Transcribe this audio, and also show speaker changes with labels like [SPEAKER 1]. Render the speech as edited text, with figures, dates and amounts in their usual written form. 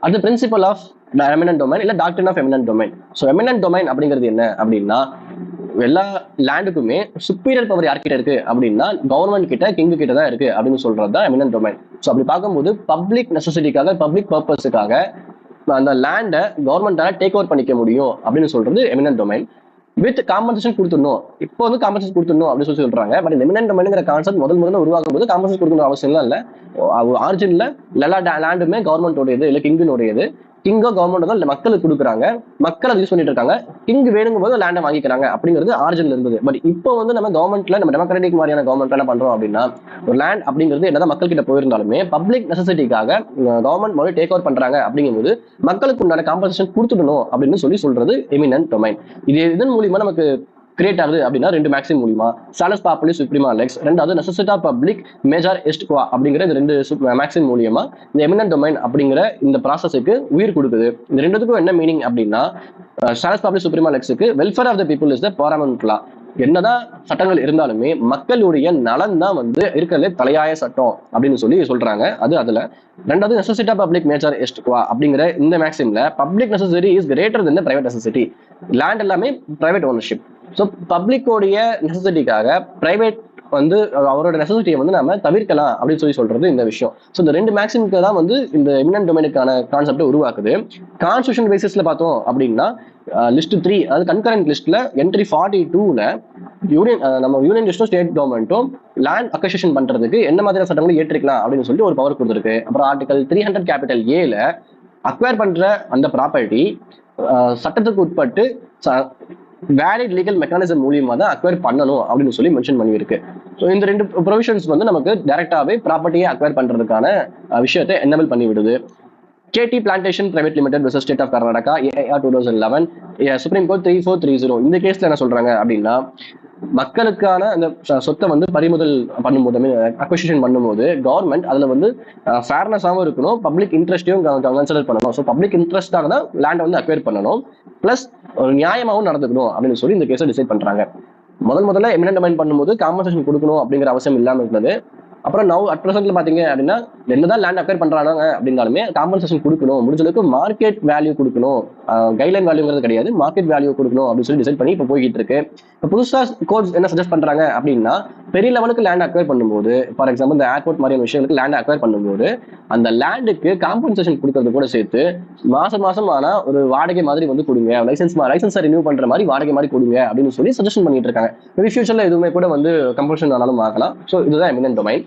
[SPEAKER 1] அது principal of eminent domain இல்ல doctrine of eminent domain. So eminent domain அப்படிங்கிறது என்ன அப்படின்னா, எல்லா லேண்டுக்குமே சுப்பீரியர் பவர் யார்கிட்ட இருக்கு அப்படின்னா கவர்மெண்ட் கிட்ட, கிங் கிட்ட தான் இருக்கு அப்படின்னு சொல்றது தான் எமினன்ட் டொமைன். ஸோ அப்படி பார்க்கும்போது பப்ளிக் நெசசிட்டிக்காக, பப்ளிக் பர்பஸுக்காக அந்த லேண்டை கவர்மெண்டால டேக் ஓவர் பண்ணிக்க முடியும் அப்படின்னு சொல்றது எமினன்ட் டொமைன். வித் காம்பன்சேஷன் கொடுத்துடணும். இப்போ வந்து காம்பன்சேஷன் கொடுத்துடணும் அப்படின்னு சொல்லி சொல்றாங்க. பட் இந்த எமினன்ட் டொமைன்ங்கிற கான்செப்ட் முதல்ல உருவாக்கும் போது காம்பன்சேஷன் கொடுக்கணும் அவசியம் இல்ல. ஆரிஜின்ல எல்லா லேண்டுமே கவர்மெண்டோடையது இல்ல கிங்கினுடையது. கிங்கோ கவர்மெண்ட் தான் மக்களுக்கு கொடுக்குறாங்க, மக்கள் அதை யூஸ் பண்ணிட்டு இருக்காங்க. கிங் வேணுங்கும் போது லேண்டை வாங்கிக்கிறாங்க அப்படிங்கிறது ஆரிஜின்ல இருந்தது. பட் இப்போ வந்து நம்ம கவர்மெண்ட்ல, நம்ம டெமோக்ராட்டிக் மாதிரியான கவர்மெண்ட் என்ன பண்றோம் அப்படின்னா, ஒரு லேண்ட் அப்படிங்கிறது என்னதான் மக்கள் கிட்ட போயிருந்தாலுமே பப்ளிக் நெசசிட்டிக்காக கவர்மெண்ட் மொழி டேக் ஓவர் பண்றாங்க அப்படிங்கும்போது மக்களுக்கு உண்டான காம்பன்சேஷன் கொடுத்துடணும் அப்படின்னு சொல்றது எமினன்ட் டொமைன். இது இதன் மூலியமா நமக்கு கிரியேட் ஆகுது அப்படின்னா ரெண்டு மேக்ஸிம் மூலியமா, சாலஸ் பாப்புலி சுப்ரீமா லெக்ஸ், ரெண்டாவது நெசசிட்டா பப்ளிக் மேஜர் எஸ்ட் குவா அப்படிங்கிற இந்த ரெண்டு மேக்ஸிம் மூலியமா இந்த எமினன்ட் டொமைன் அப்படிங்கிற இந்த ப்ராசஸுக்கு உயிர் கொடுக்குது. இந்த ரெண்டுத்துக்கும் என்ன மீனிங் அப்படின்னா, சாலஸ் பாப்புலி சுப்ரீமா லெக்ஸுக்கு welfare of the people is the paramount law. என்னதான் சட்டங்கள் இருந்தாலுமே மக்களுடைய நலன் தான் வந்து இருக்கிறதுல தலையாய சட்டம் அப்படின்னு சொல்றாங்க. அது அதுல ரெண்டாவது நெசசிட்டா பப்ளிக் மேஜர் எஸ்ட் குவா அப்படிங்கிற இந்த மேக்ஸிம்ல public necessity is greater than private necessity. Land எல்லாமே பிரைவேட் ஓனர்ஷிப். ஸோ பப்ளிக்கோடைய நெசசிட்டிக்காக பிரைவேட் வந்து அவரோட நெசசிட்டியை வந்து நம்ம தவிர்க்கலாம் அப்படின்னு சொல்றது இந்த விஷயம். ஸோ இந்த ரெண்டு மேக்ஸிமுக்கு தான் வந்து இந்த எமினன்ட் டொமைனுக்கான கான்செப்டை உருவாக்குது. கான்ஸ்டியூஷன் பேசிஸ்ல பார்த்தோம் அப்படின்னா லிஸ்ட் 3, அதாவது கன்கரண்ட் லிஸ்ட்ல என்ட்ரி 42ல நம்ம யூனியன் லிஸ்டும் ஸ்டேட் கவர்மெண்ட்டும் லேண்ட் அக்வசிஷன் பண்றதுக்கு என்ன மாதிரியான சட்டங்களை ஏற்றிக்கலாம் அப்படின்னு சொல்லி ஒரு பவர் கொடுத்துருக்கு. அப்புறம் ஆர்டிகல் 300 கேபிட்டல் ஏல அக்வயர் பண்ற அந்த ப்ராப்பர்ட்டி சட்டத்துக்கு உட்பட்டு வேலிட் லீகல் மெக்கானிசம் மூலியமா தான் அக்வயர் பண்ணணும் அப்படின்னு சொல்லி மென்ஷன் பண்ணியிருக்கு. ஸோ இந்த ரெண்டு ப்ரொவிஷன்ஸ் வந்து நமக்கு டைரக்டாவே ப்ராப்பர்ட்டியை அக்வயர் பண்றதுக்கான விஷயத்தை என்னபிள் பண்ணி விடுது. KT Plantation Private Limited versus State of Karnataka AIR 2011 supreme court 3430. இந்த கேஸ்ல என்ன சொல்றாங்க அப்படின்னா, மக்களுக்கான அந்த சொத்தை வந்து பறிமுதல் பண்ணும்போது, அக்விசிஷன் பண்ணும்போது கவர்மெண்ட் அதுல வந்து ஃபேர்னஸாகவும் இருக்கணும், பப்ளிக் இன்ட்ரெஸ்டையும் கன்சிடர் பண்ணணும். ஸோ பப்ளிக் இன்ட்ரெஸ்டாக தான் லேண்டை வந்து அக்வயர் பண்ணணும், பிளஸ் ஒரு நியாயமாகவும் நடந்துக்கணும் அப்படின்னு சொல்லி இந்த கேஸை டிசைட் பண்றாங்க. முதல்ல எமினன்ட் டொமைன் பண்ணும்போது காம்பன்சேஷன் கொடுக்கணும் அப்படிங்கிற அவசியம் இல்லாமல் இருந்தது. அப்புறம் நவ் அட் ப்ரெசென்ட்ல பாத்தீங்க அப்படின்னா என்னதான் லேண்ட் அக்வயர் பண்றாங்க அப்படின்னாலுமே காம்பன்சேஷன் கொடுக்கணும், முடிஞ்சளவுக்கு மார்க்கெட் வேல்யூ கொடுக்கணும், கைட்லைன் வேல்யூங்கிறது கிடையாது, மார்க்கெட் வேல்யூ கொடுக்கணும் அப்படின்னு சொல்லி டிசைட் பண்ணி இப்போ போய்கிட்டு இருக்கு. இப்போ புதுசா கோட்ஸ் என்ன சஜஸ்ட் பண்றாங்க அப்படின்னா, பெரிய லெவலுக்கு லேண்ட் அக்வயர் பண்ணும்போது, ஃபார் எக்ஸாம்பிள் இந்த ஏர்போர்ட் மாதிரியான விஷயங்களுக்கு லேண்ட் அக்வயர் பண்ணும்போது அந்த லேண்டுக்கு காம்பன்சேஷன் கொடுக்கறது கூட சேர்த்து மாசம் ஆனா ஒரு வாடகை மாதிரி வந்து கொடுங்க, லைசன்ஸை ரினியூ பண்ற மாதிரி வாடகை மாதிரி கொடுங்க அப்படின்னு சொல்லி சஜஷன் பண்ணிட்டு இருக்காங்க. மேபி ஃபியூச்சர்ல எதுவுமே கூட வந்து கம்பல்ஷன் ஆனாலும் ஆகலாம். ஸோ இதுதான் எமினன்ட் டொமைன்.